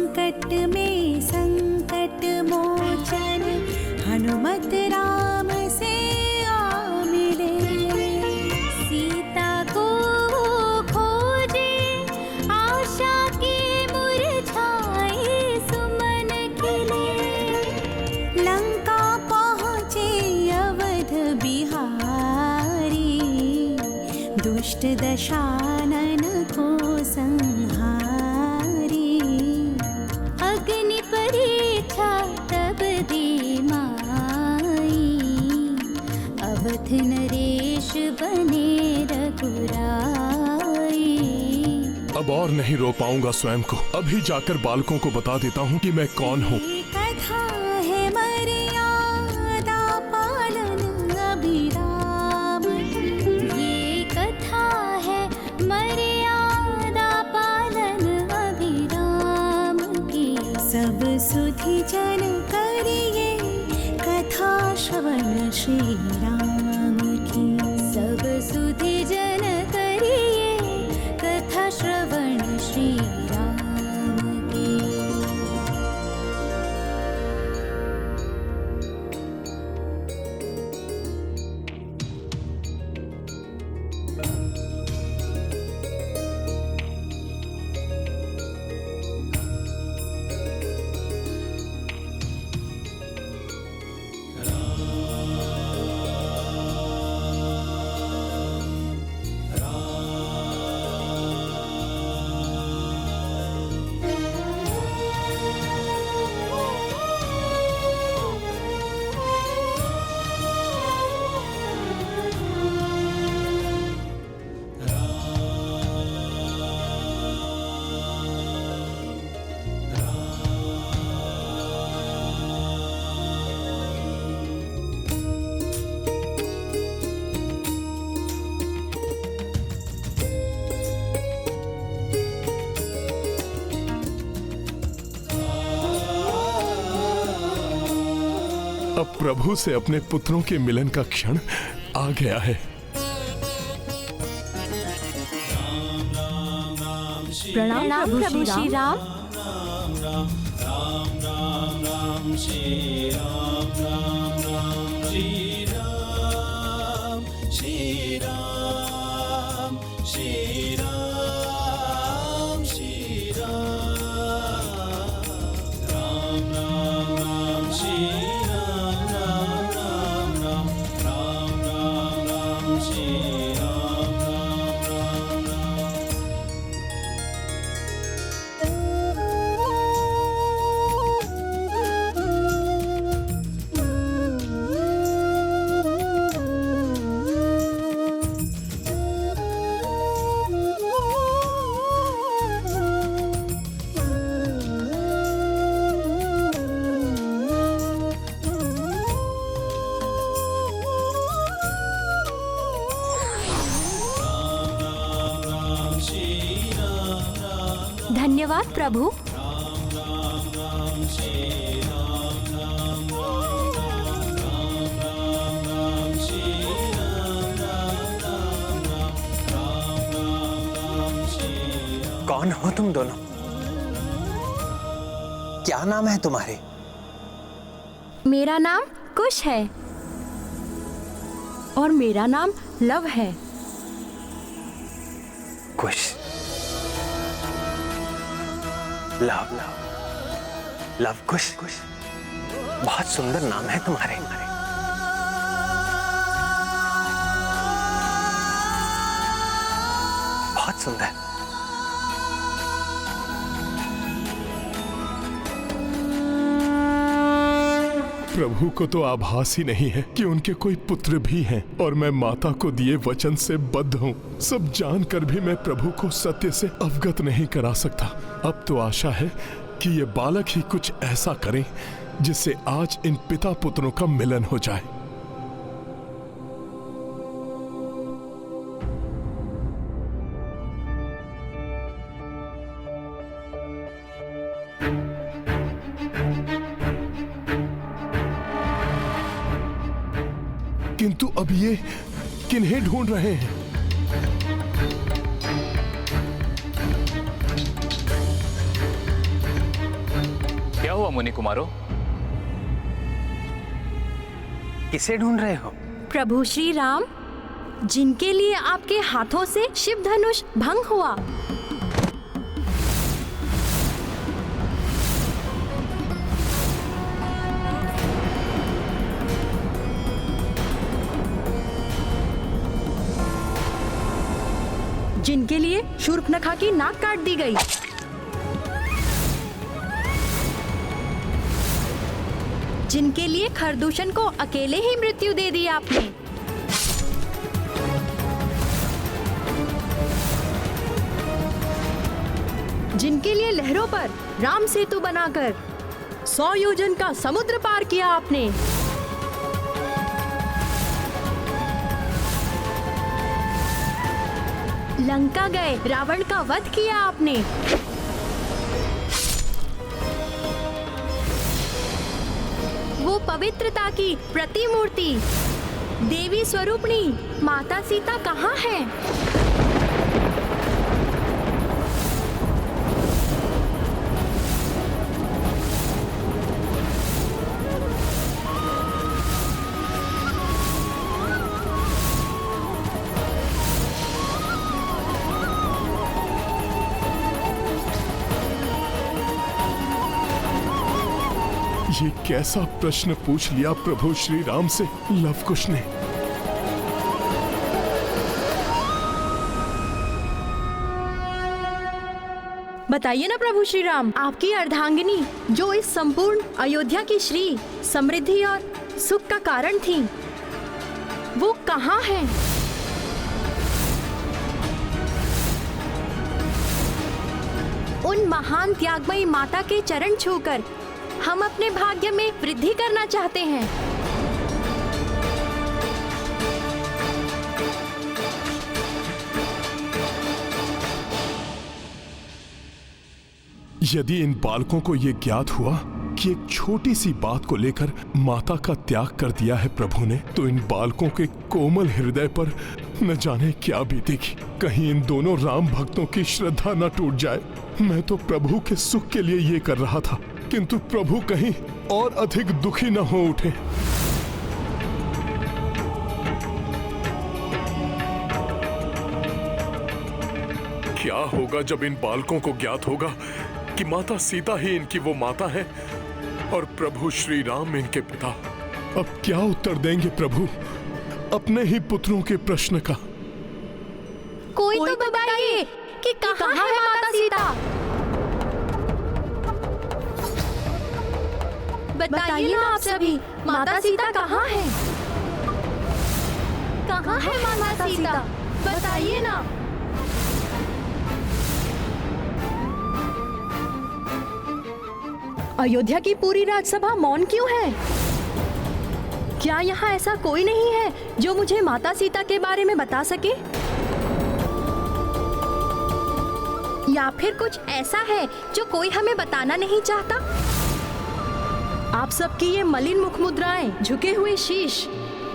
संकट में संकट मोचन हनुमत राम से आ मिले। सीता को खोजे आशा के मुरझाए सुमन खिले। लंका पहुँचे अवध बिहारी दुष्ट दशानन को संहारी। अग्नि परीक्षा तब दी माई अवध नरेश बने रघुराई। अब और नहीं रो पाऊंगा स्वयं को। अभी जाकर बालकों को बता देता हूँ कि मैं कौन हूँ। कथा है मर्यादा पालन अभिराम। ये कथा है मर्यादा पालन अभिराम की। सब सुधि जन करिए कथा श्रवण श्री राम की। सब सुधि जन करिए कथा श्रवण श्री राम की। अब प्रभु से अपने पुत्रों के मिलन का क्षण आ गया है। प्रणाम प्रभु श्री राम। धन्यवाद प्रभु। कौन हो तुम दोनों? क्या नाम है तुम्हारे? मेरा नाम कुश है और मेरा नाम लव है। कुश, लव लव कुश। बहुत सुंदर नाम है तुम्हारे। बहुत सुंदर। प्रभु को तो आभास ही नहीं है कि उनके कोई पुत्र भी हैं और मैं माता को दिए वचन से बद्ध हूँ। सब जानकर भी मैं प्रभु को सत्य से अवगत नहीं करा सकता। अब तो आशा है कि ये बालक ही कुछ ऐसा करें जिससे आज इन पिता पुत्रों का मिलन हो जाए। किंतु अब ये किन्हें ढूंढ रहे हैं? हुआ मुनि कुमारो? किसे ढूंढ रहे हो? प्रभु श्री राम, जिनके लिए आपके हाथों से शिव धनुष भंग हुआ। जिनके लिए शूर्पणखा की नाक काट दी गई। जिनके लिए खरदूषण को अकेले ही मृत्यु दे दी आपने। जिनके लिए लहरों पर राम सेतु बनाकर 100 योजन का समुद्र पार किया आपने। लंका गए रावण का वध किया आपने। वो पवित्रता की प्रतिमूर्ति देवी स्वरूपणी माता सीता कहाँ है? ये कैसा प्रश्न पूछ लिया प्रभु श्री राम से लव कुश ने। बताइए ना प्रभु श्री राम, आपकी अर्धांगिनी जो इस संपूर्ण अयोध्या की श्री समृद्धि और सुख का कारण थी, वो कहाँ है? उन महान त्यागमयी माता के चरण छूकर हम अपने भाग्य में वृद्धि करना चाहते हैं। यदि इन बालकों को ये ज्ञात हुआ कि एक छोटी सी बात को लेकर माता का त्याग कर दिया है प्रभु ने, तो इन बालकों के कोमल हृदय पर न जाने क्या बीतेगी। कहीं इन दोनों राम भक्तों की श्रद्धा न टूट जाए। मैं तो प्रभु के सुख के लिए ये कर रहा था, किंतु प्रभु कहीं और अधिक दुखी न हो उठे। क्या होगा जब इन बालकों को ज्ञात होगा कि माता सीता ही इनकी वो माता है और प्रभु श्री राम इनके पिता? अब क्या उत्तर देंगे प्रभु अपने ही पुत्रों के प्रश्न का? कोई तो बताइए कि कहाँ है माता सीता? बताइए ना आप सभी, माता सीता कहाँ है? कहाँ है माता सीता? बताइए ना। अयोध्या की पूरी राजसभा मौन क्यों है? क्या यहाँ ऐसा कोई नहीं है जो मुझे माता सीता के बारे में बता सके? या फिर कुछ ऐसा है जो कोई हमें बताना नहीं चाहता? आप सबकी ये मलिन मुख मुद्राएं, झुके हुए शीश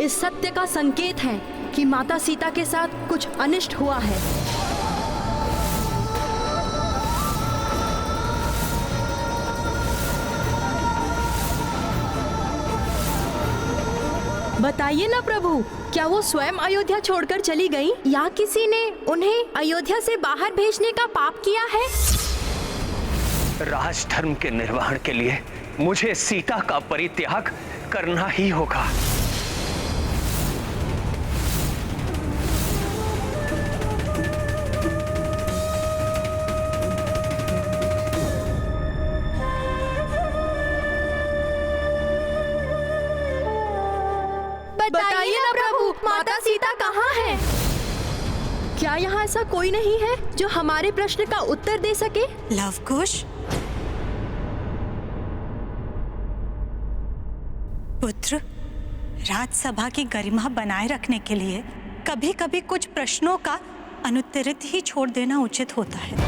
इस सत्य का संकेत है कि माता सीता के साथ कुछ अनिष्ट हुआ है। बताइए ना प्रभु, क्या वो स्वयं अयोध्या छोड़कर चली गई या किसी ने उन्हें अयोध्या से बाहर भेजने का पाप किया है? राजधर्म के निर्वहन के लिए मुझे सीता का परित्याग करना ही होगा। बताइए ना प्रभु, माता सीता कहाँ है? क्या यहाँ ऐसा कोई नहीं है जो हमारे प्रश्न का उत्तर दे सके? लवकुश, पुत्र, राजसभा की गरिमा बनाए रखने के लिए कभी कभी कुछ प्रश्नों का अनुत्तरित ही छोड़ देना उचित होता है।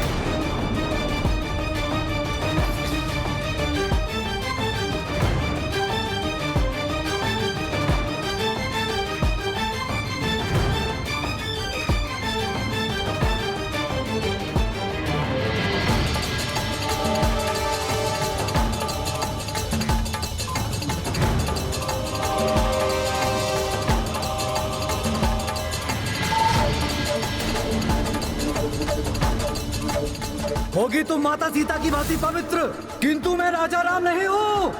होगी तुम माता सीता की भांति पवित्र, किंतु मैं राजा राम नहीं हूँ।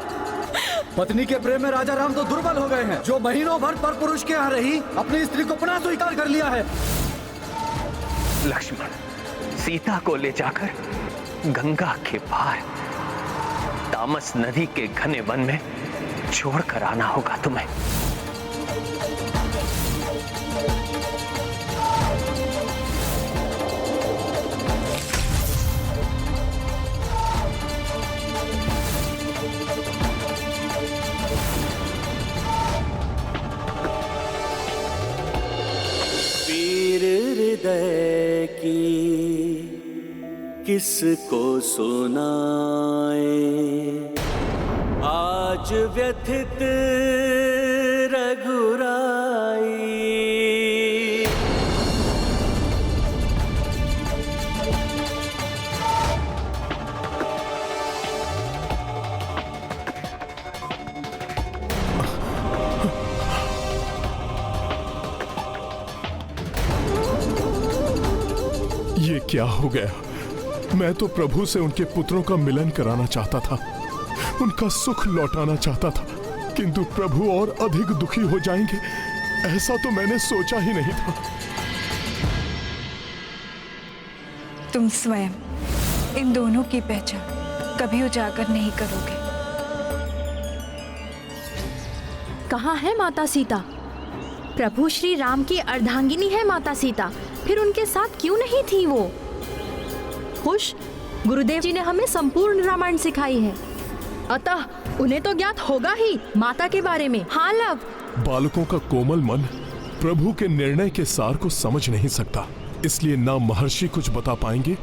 पत्नी के प्रेम में राजा राम तो दुर्बल हो गए हैं। जो महीनों भर पर पुरुष के यहाँ रही, अपनी स्त्री को पुनः स्वीकार कर लिया है। लक्ष्मण, सीता को ले जाकर गंगा के पार तामस नदी के घने वन में छोड़कर आना होगा तुम्हें। वीर हृदय की किसको सुनाए, आज व्यथित रघुराई। ये क्या हो गया? मैं तो प्रभु से उनके पुत्रों का मिलन कराना चाहता था, उनका सुख लौटाना चाहता था, किंतु प्रभु और अधिक दुखी हो जाएंगे, ऐसा तो मैंने सोचा ही नहीं था। तुम स्वयं इन दोनों की पहचान कभी उजागर नहीं करोगे। कहाँ है माता सीता? प्रभु श्री राम की अर्धांगिनी है माता सीता, फिर उनके साथ क्यों नहीं थी वो? खुश, गुरुदेव जी ने हमें संपूर्ण रामायण सिखाई है, अतः उन्हें तो ज्ञात होगा ही माता के बारे में। हाँ लव। बालकों का कोमल मन प्रभु के निर्णय के सार को समझ नहीं सकता, इसलिए ना महर्षि कुछ बता पाएंगे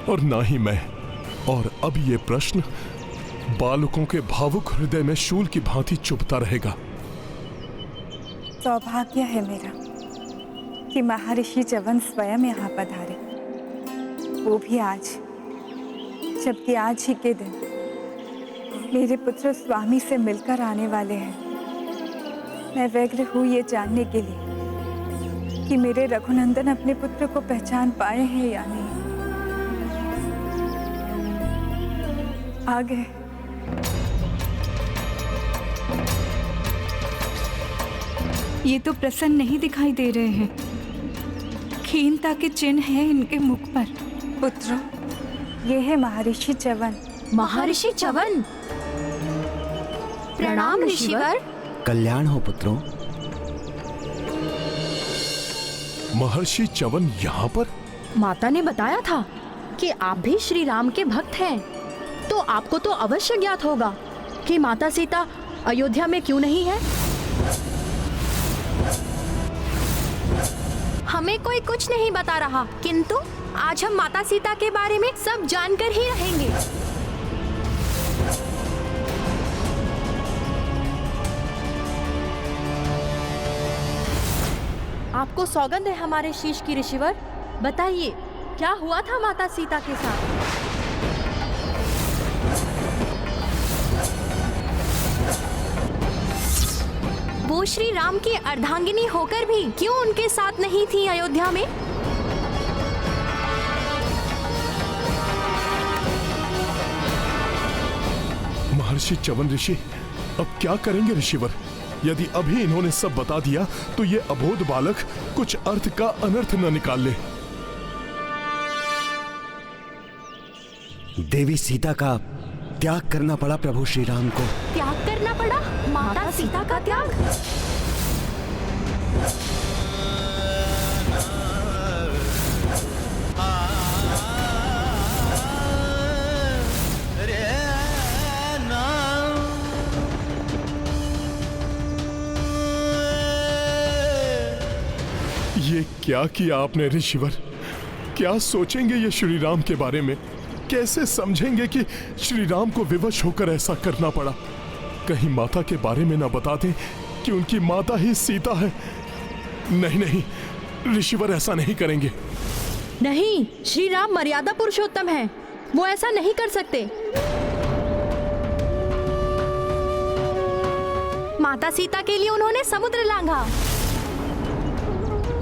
और ना ही मैं। और अब ये प्रश्न बालकों के भावुक हृदय में शूल की भांति चुभता रहेगा। सौभाग्य है मेरा कि महर्षि च्यवन स्वयं यहाँ पधारे, वो भी आज, जबकि आज ही के दिन मेरे पुत्र स्वामी से मिलकर आने वाले हैं। मैं व्यग्र हूँ ये जानने के लिए कि मेरे रघुनंदन अपने पुत्र को पहचान पाए हैं या नहीं। आ गए। ये तो प्रसन्न नहीं दिखाई दे रहे हैं, खीनता के चिन्ह हैं इनके मुख पर। पुत्रों, ये है महर्षि च्यवन। महर्षि च्यवन, प्रणाम ऋषिवर। कल्याण हो पुत्रों। महर्षि च्यवन यहाँ पर? माता ने बताया था कि आप भी श्री राम के भक्त हैं, तो आपको तो अवश्य ज्ञात होगा कि माता सीता अयोध्या में क्यों नहीं है। हमें कोई कुछ नहीं बता रहा, किंतु आज हम माता सीता के बारे में सब जानकर ही रहेंगे। आपको सौगंध है हमारे शीश की ऋषिवर, बताइए क्या हुआ था माता सीता के साथ? वो श्री राम की अर्धांगिनी होकर भी क्यों उनके साथ नहीं थी अयोध्या में? महर्षि च्यवन ऋषि, अब क्या करेंगे ऋषिवर? यदि अभी इन्होंने सब बता दिया तो ये अबोध बालक कुछ अर्थ का अनर्थ न निकाल ले। देवी सीता का त्याग करना पड़ा प्रभु श्री राम को। त्याग करना पड़ा? माता सीता का त्याग? ये क्या किया आपने ऋषिवर? क्या सोचेंगे ये श्री राम के बारे में? कैसे समझेंगे कि श्री राम को विवश होकर ऐसा करना पड़ा? कहीं माता के बारे में ना बता दें कि उनकी माता ही सीता है। नहीं नहीं ऋषिवर, ऐसा नहीं करेंगे। नहीं, श्री राम मर्यादा पुरुषोत्तम है, वो ऐसा नहीं कर सकते। माता सीता के लिए उन्होंने समुद्र लांघा,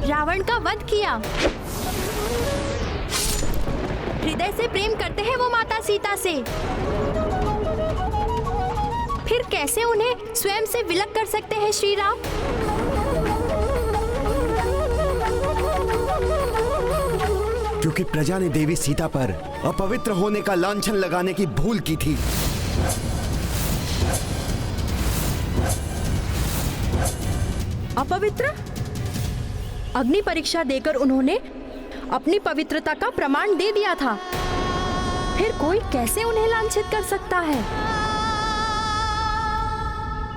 रावण का वध किया, हृदय से प्रेम करते हैं वो माता सीता से, फिर कैसे उन्हें स्वयं से विलग कर सकते हैं श्री राम? क्योंकि प्रजा ने देवी सीता पर अपवित्र होने का लांछन लगाने की भूल की थी। अपवित्र? अग्नि परीक्षा देकर उन्होंने अपनी पवित्रता का प्रमाण दे दिया था, फिर कोई कैसे उन्हें लांछित कर सकता है?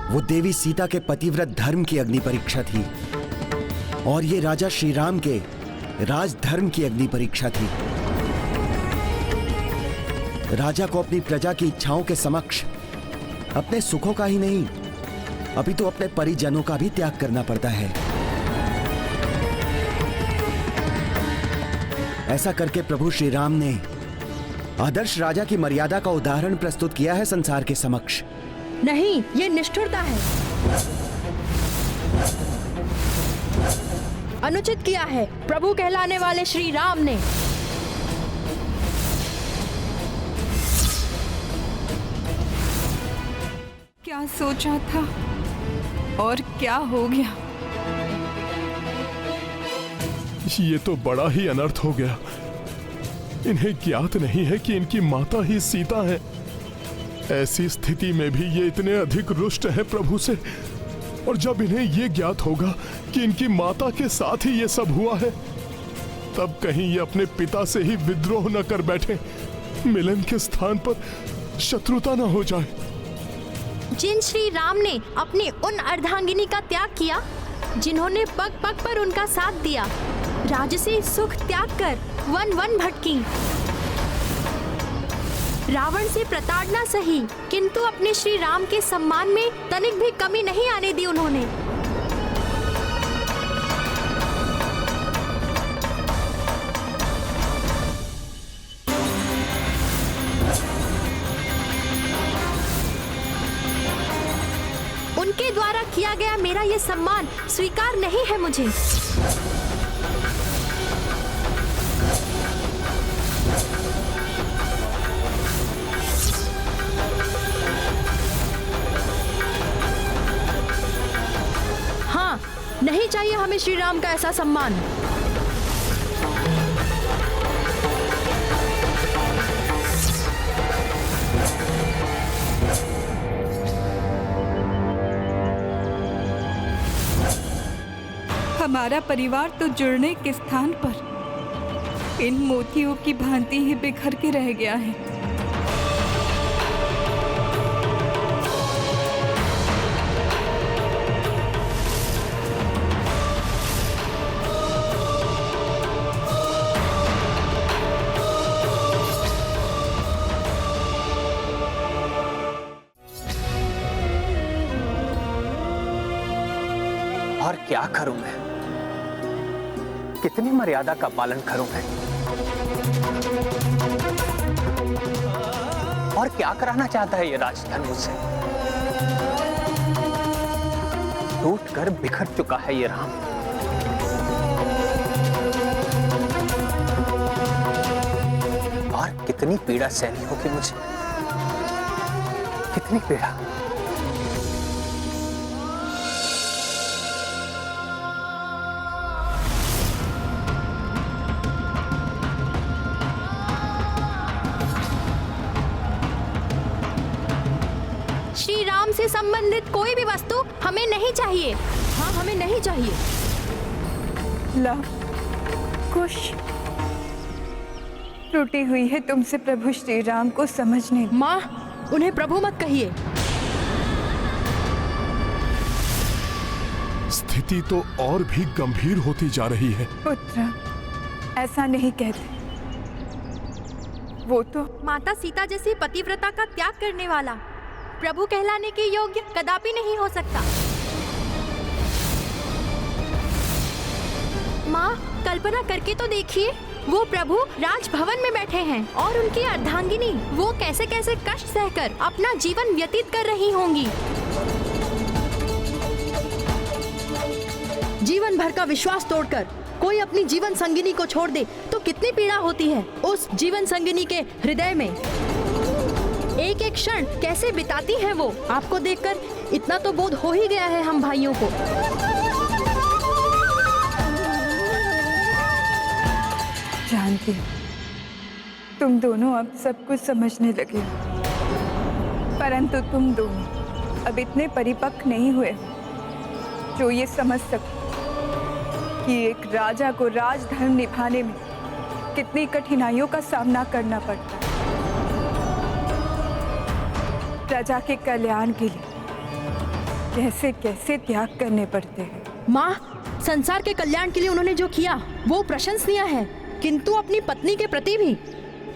वो देवी सीता के पतिव्रत धर्म की अग्नि परीक्षा थी और ये राजा श्री राम के राजधर्म की अग्नि परीक्षा थी। राजा को अपनी प्रजा की इच्छाओं के समक्ष अपने सुखों का ही नहीं, अभी तो अपने परिजनों का भी त्याग करना पड़ता है। ऐसा करके प्रभु श्री राम ने आदर्श राजा की मर्यादा का उदाहरण प्रस्तुत किया है संसार के समक्ष। नहीं, ये निष्ठुरता है, अनुचित किया है प्रभु कहलाने वाले श्री राम ने। क्या सोचा था और क्या हो गया? ये तो बड़ा ही अनर्थ हो गया। इन्हें ज्ञात नहीं है कि इनकी माता ही सीता है। ऐसी स्थिति में भी ये इतने अधिक रुष्ट है प्रभु से, और जब इन्हें ये ज्ञात होगा कि इनकी माता के साथ ही ये सब हुआ है, तब कहीं ये अपने पिता से ही विद्रोह न कर बैठे, मिलन के स्थान पर शत्रुता न हो जाए। जिन श्री राम ने अपनी उन अर्धांगिनी का त्याग किया, जिन्होंने पग पग पर उनका साथ दिया, राजसी सुख त्याग कर वन वन भटकी, रावण से प्रताड़ना सही, किंतु अपने श्री राम के सम्मान में तनिक भी कमी नहीं आने दी उन्होंने। उनके द्वारा किया गया मेरा ये सम्मान स्वीकार नहीं है मुझे। नहीं चाहिए हमें श्री राम का ऐसा सम्मान। हमारा परिवार तो जुड़ने के स्थान पर इन मोतियों की भांति ही बिखर के रह गया है। और क्या करूं मैं? कितनी मर्यादा का पालन करूं मैं? और क्या कराना चाहता है ये राजधन मुझसे? टूट कर बिखर चुका है ये राम। और कितनी पीड़ा सहनी होगी मुझे, कितनी पीड़ा। श्री राम से संबंधित कोई भी वस्तु हमें नहीं चाहिए। हाँ, हमें नहीं चाहिए। लव कुश त्रुटि हुई है तुमसे प्रभु श्री राम को समझने। माँ, उन्हें प्रभु मत कहिए। स्थिति तो और भी गंभीर होती जा रही है। पुत्र, ऐसा नहीं कहते। वो तो माता सीता जैसी पतिव्रता का त्याग करने वाला प्रभु कहलाने के योग्य कदापि नहीं हो सकता। माँ, कल्पना करके तो देखिए, वो प्रभु राजभवन में बैठे हैं और उनकी अर्धांगिनी वो कैसे कैसे कष्ट सहकर अपना जीवन व्यतीत कर रही होंगी। जीवन भर का विश्वास तोड़कर कोई अपनी जीवन संगिनी को छोड़ दे तो कितनी पीड़ा होती है उस जीवन संगिनी के हृदय में। एक एक क्षण कैसे बिताती है वो, आपको देखकर इतना तो बोध हो ही गया है हम भाइयों को। जानती हूँ तुम दोनों अब सब कुछ समझने लगे हो, परंतु तुम दोनों अब इतने परिपक्व नहीं हुए हो जो ये समझ सको कि एक राजा को राजधर्म निभाने में कितनी कठिनाइयों का सामना करना पड़ता है। प्रजा के कल्याण के लिए कैसे कैसे त्याग करने पड़ते हैं। माँ, संसार के कल्याण के लिए उन्होंने जो किया वो प्रशंसनीय है, किंतु अपनी पत्नी के प्रति भी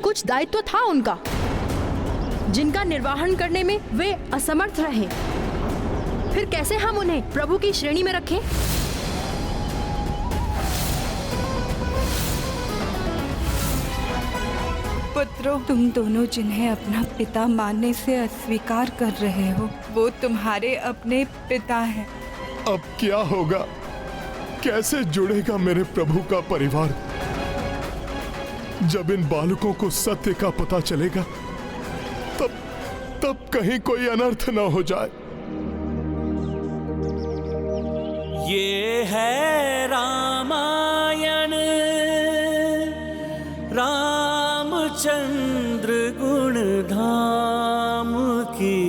कुछ दायित्व था उनका, जिनका निर्वहन करने में वे असमर्थ रहे। फिर कैसे हम उन्हें प्रभु की श्रेणी में रखें? पुत्रों, तुम दोनों जिन्हें अपना पिता मानने से अस्वीकार कर रहे हो वो तुम्हारे अपने पिता हैं। अब क्या होगा? कैसे जुड़ेगा मेरे प्रभु का परिवार? जब इन बालकों को सत्य का पता चलेगा तब कहीं कोई अनर्थ न हो जाए। ये है रामायण, रामचंद्र गुण धाम की,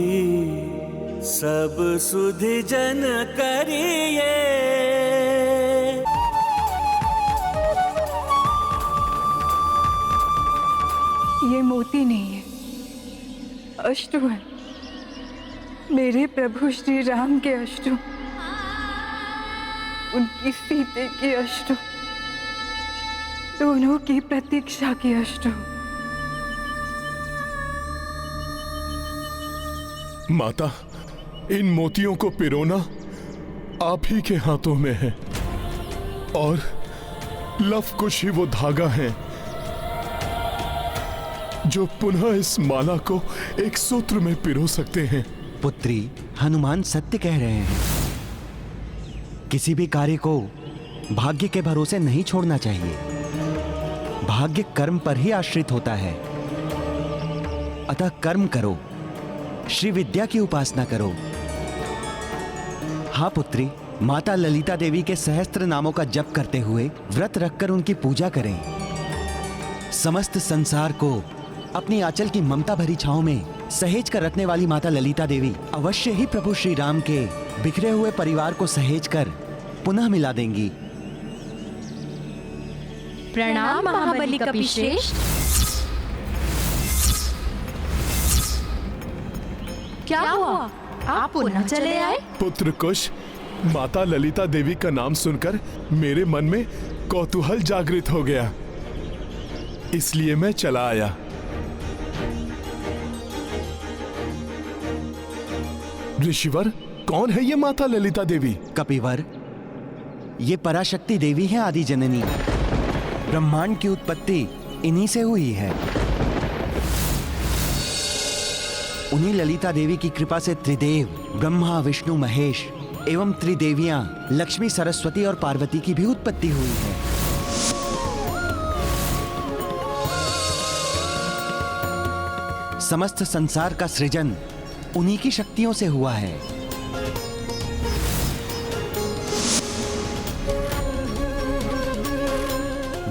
सब सुधि जन करिए। ये मोती नहीं है, अश्रु है, मेरे प्रभु श्री राम के अश्रु, उनकी सीते की अश्रु, दोनों की प्रतीक्षा की अश्रु। माता, इन मोतियों को पिरोना आप ही के हाथों में है, और लव कुश ही वो धागा है जो पुनः इस माला को एक सूत्र में पिरो सकते हैं। पुत्री, हनुमान सत्य कह रहे हैं। किसी भी कार्य को भाग्य के भरोसे नहीं छोड़ना चाहिए। भाग्य कर्म पर ही आश्रित होता है। अतः कर्म करो, श्री विद्या की उपासना करो। हाँ पुत्री, माता ललिता देवी के सहस्त्र नामों का जप करते हुए व्रत रखकर उनकी पूजा करें। समस्त संसार को अपनी आंचल की ममता भरी छांव में सहेज कर रखने वाली माता ललिता देवी अवश्य ही प्रभु श्री राम के बिखरे हुए परिवार को सहेज कर पुनः मिला देंगी। प्रणाम महाबली कपिश्रेष्ठ। क्या हुआ? आप पुनः चले आए? पुत्र कुश, माता ललिता देवी का नाम सुनकर मेरे मन में कौतूहल जागृत हो गया, इसलिए मैं चला आया। ऋषिवर, कौन है ये माता ललिता देवी? कपिवर, ये पराशक्ति देवी है, आदि जननी। ब्रह्मांड की उत्पत्ति इन्हीं से हुई है। उन्हीं ललिता देवी की कृपा से त्रिदेव ब्रह्मा, विष्णु, महेश एवं त्रिदेवियां लक्ष्मी, सरस्वती और पार्वती की भी उत्पत्ति हुई है। समस्त संसार का सृजन उन्हीं की शक्तियों से हुआ है।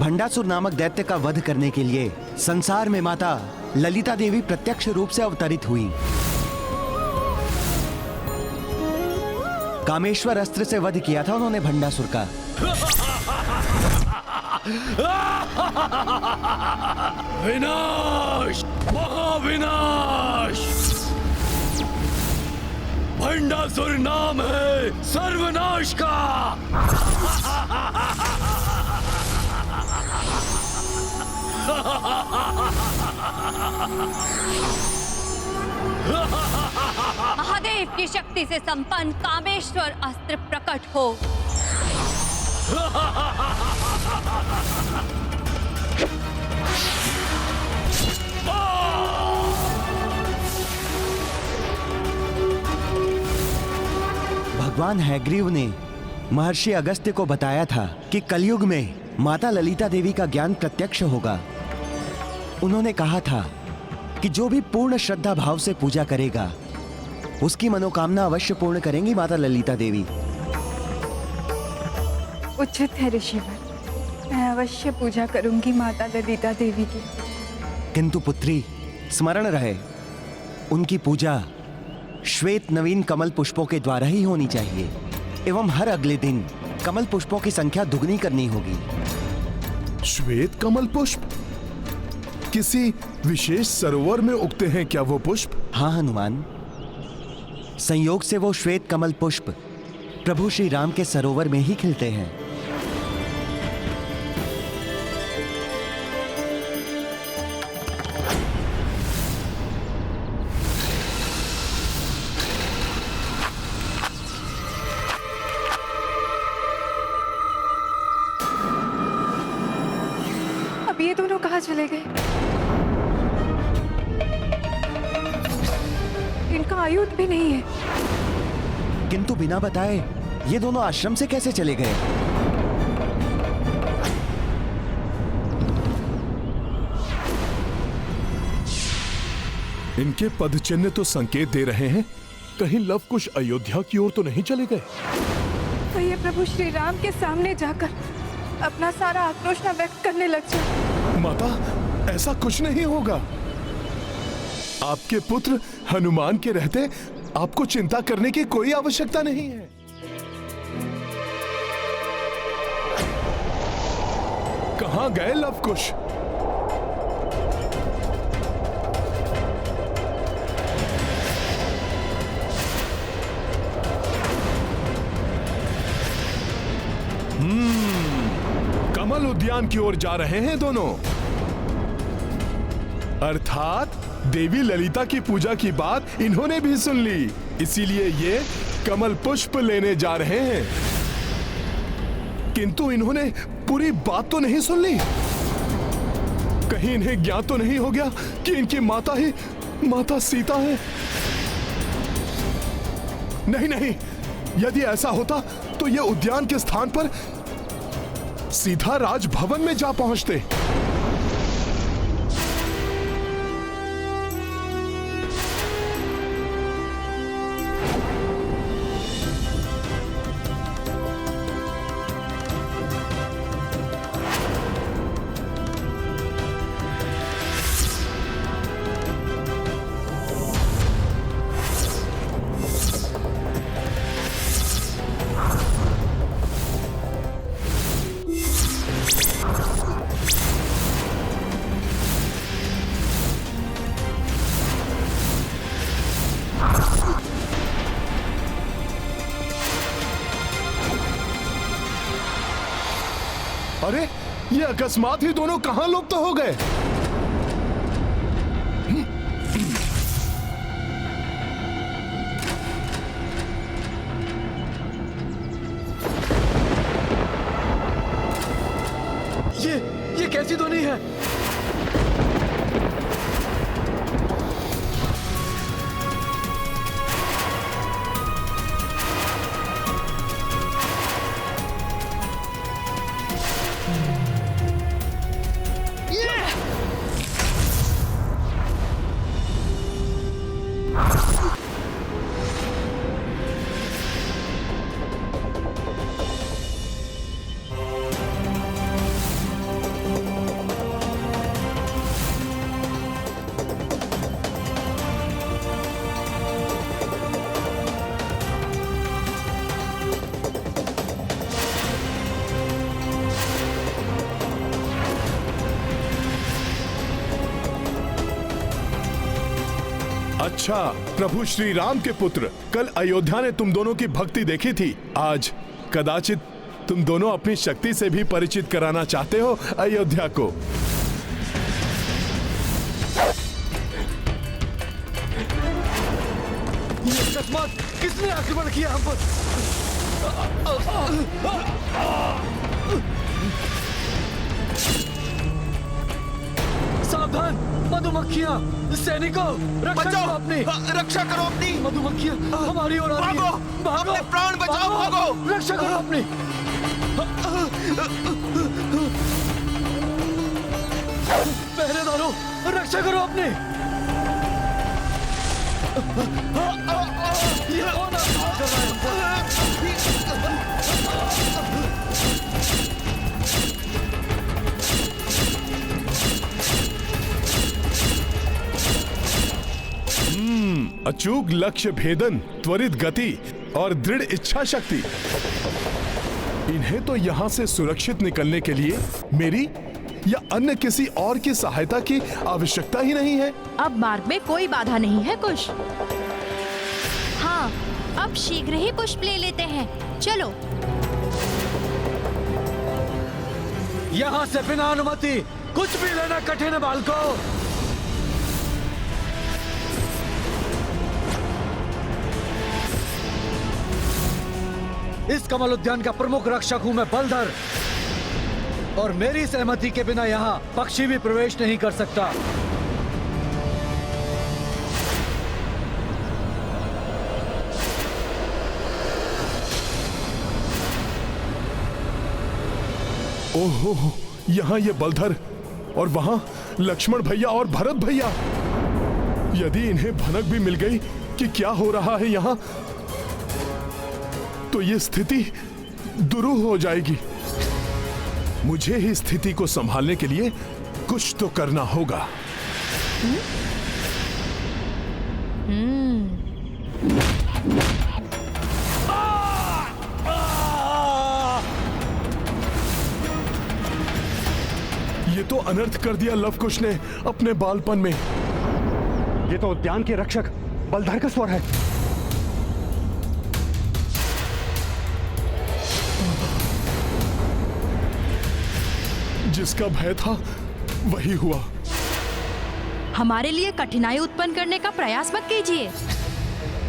भंडासुर नामक दैत्य का वध करने के लिए संसार में माता ललिता देवी प्रत्यक्ष रूप से अवतरित हुई। कामेश्वर अस्त्र से वध किया था उन्होंने भंडासुर का। विनाश, महाविनाश। भंडासुर नाम है सर्वनाश का। महादेव की शक्ति से संपन्न कामेश्वर अस्त्र प्रकट हो। भगवान हैग्रीव ने महर्षि अगस्त्य को बताया था कि कलयुग में माता ललिता देवी का ज्ञान प्रत्यक्ष होगा। उन्होंने कहा था कि जो भी पूर्ण श्रद्धा भाव से पूजा करेगा उसकी मनोकामना अवश्य पूर्ण करेंगी माता ललिता देवी। उचित है ऋषिवर, मैं अवश्य पूजा करूंगी माता ललिता देवी की। किंतु पुत्री, स्मरण रहे, उनकी पूजा श्वेत नवीन कमल पुष्पों के द्वारा ही होनी चाहिए एवं हर अगले दिन कमल पुष्पों की संख्या दुगनी करनी होगी। श्वेत कमल पुष्प? किसी विशेष सरोवर में उगते हैं क्या वो पुष्प? हाँ हनुमान, संयोग से वो श्वेत कमल पुष्प प्रभु श्री राम के सरोवर में ही खिलते हैं। अब ये दोनों कहाँ चले गए? इनका आयुध भी नहीं है। किंतु बिना बताए ये दोनों आश्रम से कैसे चले गए? इनके पदचिन्ह तो संकेत दे रहे हैं, कहीं लव कुश अयोध्या की ओर तो नहीं चले गए? तो ये प्रभु श्री राम के सामने जाकर अपना सारा आक्रोश न व्यक्त करने लग जाए। माता, ऐसा कुछ नहीं होगा। आपके पुत्र हनुमान के रहते आपको चिंता करने की कोई आवश्यकता नहीं है। कहां गए लव कुश? कमल उद्यान की ओर जा रहे हैं दोनों। अर्थात देवी ललिता की पूजा की बात इन्होंने भी सुन ली, इसीलिए ये कमल पुष्प लेने जा रहे हैं। किंतु इन्होंने पूरी बात तो नहीं सुन ली। कहीं इन्हें ज्ञात तो नहीं हो गया कि इनकी माता ही माता सीता है? नहीं नहीं, यदि ऐसा होता तो ये उद्यान के स्थान पर सीधा राजभवन में जा पहुंचते। अरे, ये अकस्मात ही दोनों कहां लुप्त हो गए? ये कैसी ध्वनि है? अच्छा, प्रभु श्री राम के पुत्र, कल अयोध्या ने तुम दोनों की भक्ति देखी थी। आज कदाचित तुम दोनों अपनी शक्ति से भी परिचित कराना चाहते हो अयोध्या को। ये अकस्मात किसने आक्रमण किया हम पर? सावधान, मधु मधुमक्खियाँ, सैनिकों, रक्षा करो अपनी, रक्षा करो अपनी। मधुमक्खियाँ हमारी ओर आ रही हैं। भागो, अपने प्राण बचाओ, भागो। रक्षा करो अपनी। पहरेदारों, रक्षा करो अपनी। ये कौन आक्रमण कर रहा है? अचूक लक्ष्य भेदन, त्वरित गति और दृढ़ इच्छा शक्ति। इन्हें तो यहाँ से सुरक्षित निकलने के लिए मेरी या अन्य किसी और की सहायता की आवश्यकता ही नहीं है। अब मार्ग में कोई बाधा नहीं है कुश। हाँ, अब शीघ्र ही पुष्प ले लेते हैं। चलो। यहाँ से बिना अनुमति कुछ भी लेना कठिन है बालकों। इस कमल उद्यान का प्रमुख रक्षक हूं मैं बलधर, और मेरी सहमति के बिना यहाँ पक्षी भी प्रवेश नहीं कर सकता। ओहो, यहाँ ये बलधर और वहां लक्ष्मण भैया और भरत भैया। यदि इन्हें भनक भी मिल गई कि क्या हो रहा है यहाँ, तो ये स्थिति दुरूह हो जाएगी। मुझे ही स्थिति को संभालने के लिए कुछ तो करना होगा। ये तो अनर्थ कर दिया लवकुश ने अपने बालपन में। ये तो उद्यान के रक्षक बलधर का स्वर है। जिसका भय था वही हुआ। हमारे लिए कठिनाई उत्पन्न करने का प्रयास मत कीजिए।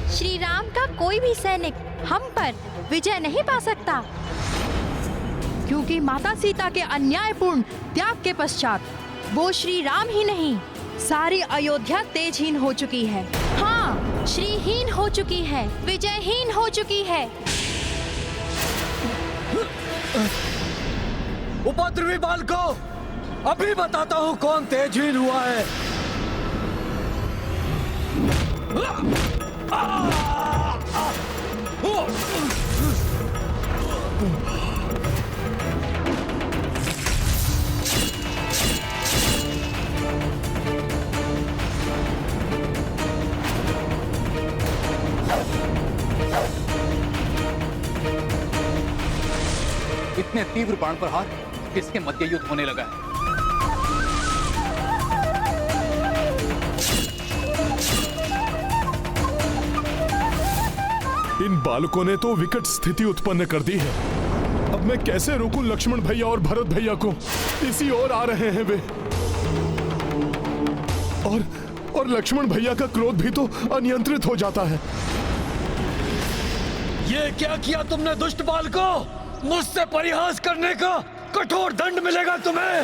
श्री राम का कोई भी सैनिक हम पर विजय नहीं पा सकता, क्योंकि माता सीता के अन्यायपूर्ण त्याग के पश्चात वो श्री राम ही नहीं, सारी अयोध्या तेजहीन हो चुकी है। हाँ, श्रीहीन हो चुकी है, विजयहीन हो चुकी है। उपद्रवी बालकों, अभी बताता हूं कौन तेजहीन हुआ है। इतने तीव्र बाण प्रहार किसके मध्य युद्ध होने लगा है। इन बालकों ने तो विकट स्थिति उत्पन्न कर दी है। अब मैं कैसे रोकूं लक्ष्मण भैया और भरत भैया को? इसी ओर आ रहे हैं वे। और लक्ष्मण भैया का क्रोध भी तो अनियंत्रित हो जाता है। ये क्या किया तुमने दुष्ट बालकों? मुझसे परिहास करने का कठोर दंड मिलेगा तुम्हें।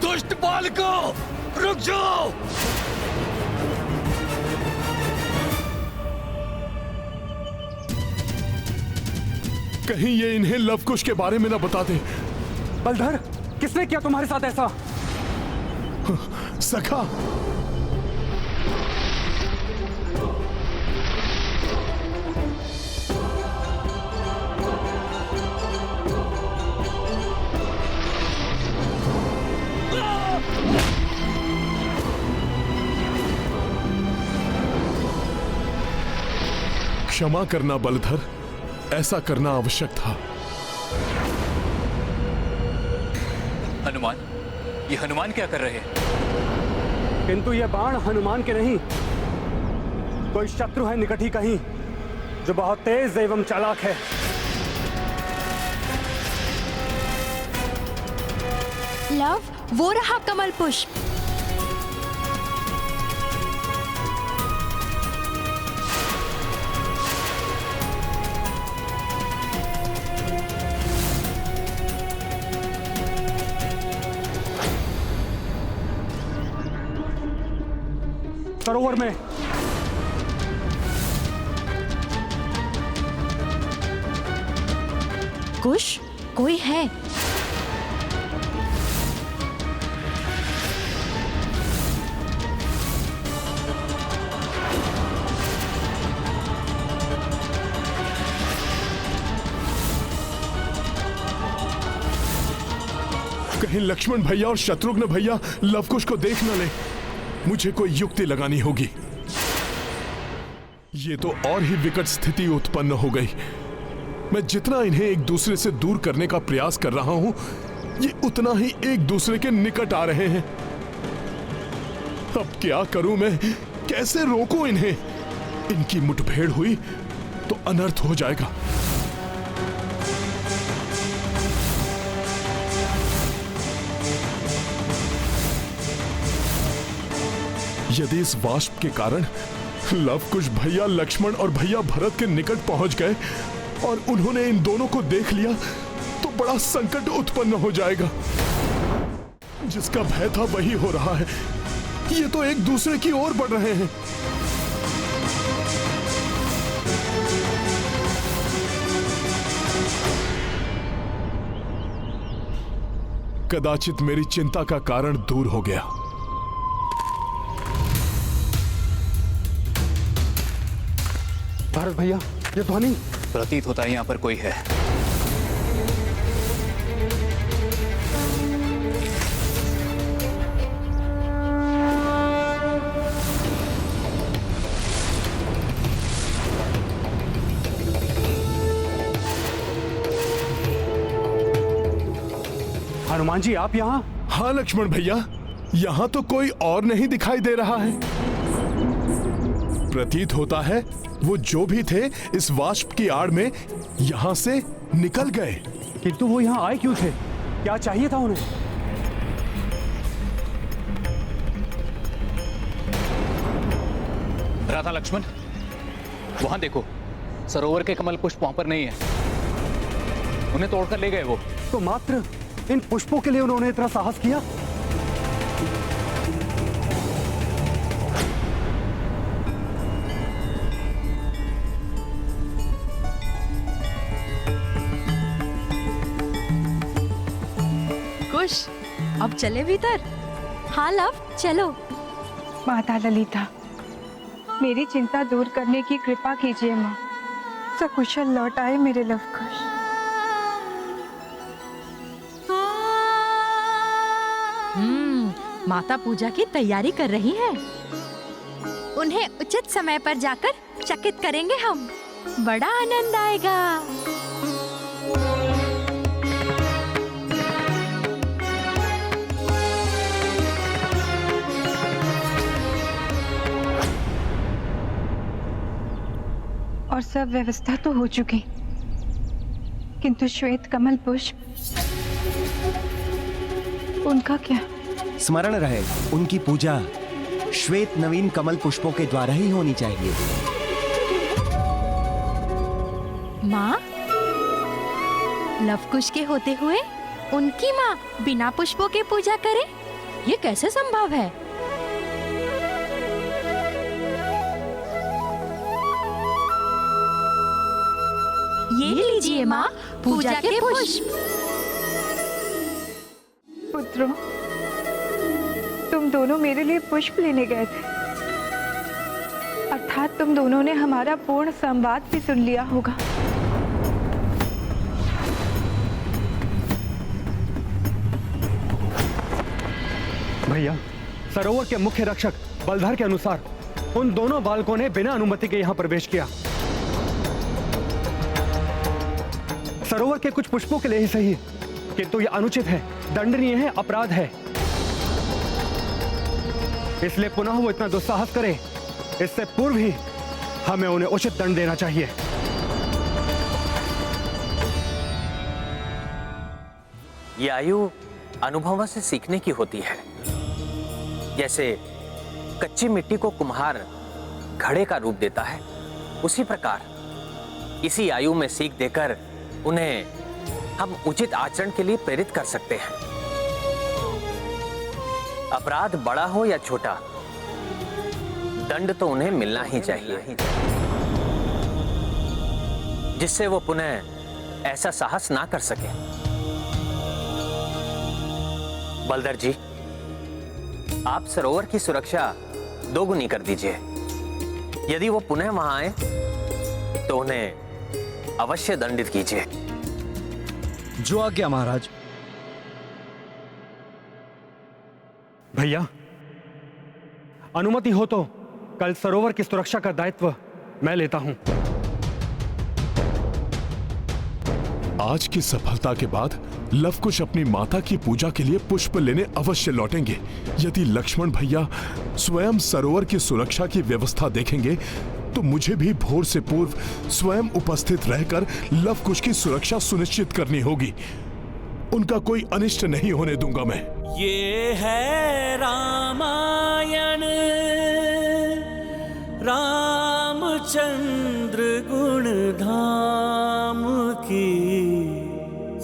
दुष्ट बालकों, रुक जाओ। कहीं ये इन्हें लवकुश के बारे में न बता दे। बलधर, किसने किया तुम्हारे साथ ऐसा? सखा। क्षमा करना बलधर, ऐसा करना आवश्यक था। हनुमान, ये हनुमान क्या कर रहे हैं? किंतु ये बाण हनुमान के नहीं, कोई शत्रु है निकट ही कहीं, जो बहुत तेज एवं चालाक है। लव, वो रहा कमल पुष्प। सरोवर में। कुश, कोई है? कहीं लक्ष्मण भैया और शत्रुघ्न भैया लवकुश को देख न ले। मुझे कोई युक्ति लगानी होगी। ये तो और ही विकट स्थिति उत्पन्न हो गई। मैं जितना इन्हें एक दूसरे से दूर करने का प्रयास कर रहा हूं, ये उतना ही एक दूसरे के निकट आ रहे हैं। अब क्या करूं मैं? कैसे रोकूं इन्हें? इनकी मुठभेड़ हुई तो अनर्थ हो जाएगा। यदि इस वाष्प के कारण लवकुश भैया लक्ष्मण और भैया भरत के निकट पहुंच गए और उन्होंने इन दोनों को देख लिया तो बड़ा संकट उत्पन्न हो जाएगा। जिसका भय था वही हो रहा है। ये तो एक दूसरे की ओर बढ़ रहे हैं। कदाचित मेरी चिंता का कारण दूर हो गया। भारत भैया, ये ध्वनि प्रतीत होता है यहाँ पर कोई है। हनुमान जी, आप यहाँ? हाँ लक्ष्मण भैया, यहाँ तो कोई और नहीं दिखाई दे रहा है। प्रतीत होता है वो जो भी थे इस वाष्प की आड़ में यहां से निकल गए। किंतु वो यहाँ आए क्यों थे? क्या चाहिए था उन्हें? राधा लक्ष्मण, वहां देखो, सरोवर के कमल पुष्प वहां पर नहीं है। उन्हें तोड़कर ले गए वो। तो मात्र इन पुष्पों के लिए उन्होंने इतना साहस किया? कुश, अब चले भीतर? हाँ लव, चलो। माता ललिता, मेरी चिंता दूर करने की कृपा कीजिए माँ। सकुशल लौट आए मेरे लवकुश। माता पूजा की तैयारी कर रही है। उन्हें उचित समय पर जाकर चकित करेंगे हम। बड़ा आनंद आएगा। और सब व्यवस्था तो हो चुकी, किंतु श्वेत कमल पुष्प, उनका क्या? स्मरण रहे, उनकी पूजा श्वेत नवीन कमल पुष्पों के द्वारा ही होनी चाहिए। माँ, लवकुश के होते हुए उनकी माँ बिना पुष्पों के पूजा करे, ये कैसे संभव है? ये लीजिए माँ, पूजा के पुष्प। पुत्रों, तुम दोनों मेरे लिए पुष्प लेने गए थे, अर्थात तुम दोनों ने हमारा पूर्ण संवाद भी सुन लिया होगा। भैया, सरोवर के मुख्य रक्षक बलधर के अनुसार उन दोनों बालकों ने बिना अनुमति के यहाँ प्रवेश किया। सरोवर के कुछ पुष्पों के लिए ही सही, किंतु यह अनुचित है, दंडनीय है, अपराध है। इसलिए पुनः वो इतना दुस्साहस करे, इससे पूर्व ही हमें उन्हें उचित दंड देना चाहिए। ये आयु अनुभवों से सीखने की होती है। जैसे कच्ची मिट्टी को कुम्हार घड़े का रूप देता है, उसी प्रकार इसी आयु में सीख देकर उन्हें हम उचित आचरण के लिए प्रेरित कर सकते हैं। अपराध बड़ा हो या छोटा, दंड तो उन्हें मिलना ही चाहिए, जिससे वो पुनः ऐसा साहस ना कर सके। बलधर जी, आप सरोवर की सुरक्षा दोगुनी कर दीजिए। यदि वो पुनः वहां आए तो उन्हें अवश्य दंडित कीजिए। जो आज्ञा महाराज। भैया, अनुमति हो तो कल सरोवर की सुरक्षा का दायित्व मैं लेता हूं। आज की सफलता के बाद लवकुश अपनी माता की पूजा के लिए पुष्प लेने अवश्य लौटेंगे। यदि लक्ष्मण भैया स्वयं सरोवर की सुरक्षा की व्यवस्था देखेंगे तो मुझे भी भोर से पूर्व स्वयं उपस्थित रहकर लवकुश की सुरक्षा सुनिश्चित करनी होगी। उनका कोई अनिष्ट नहीं होने दूंगा मैं। ये है रामायण, रामचंद्र गुण धाम की,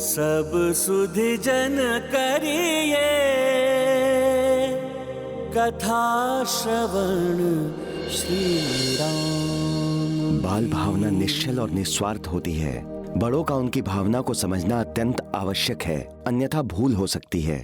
सब सुधि जन करिए कथा श्रवण श्री राम। बाल भावना निश्चल और निस्वार्थ होती है। बड़ों का उनकी भावना को समझना अत्यंत आवश्यक है, अन्यथा भूल हो सकती है।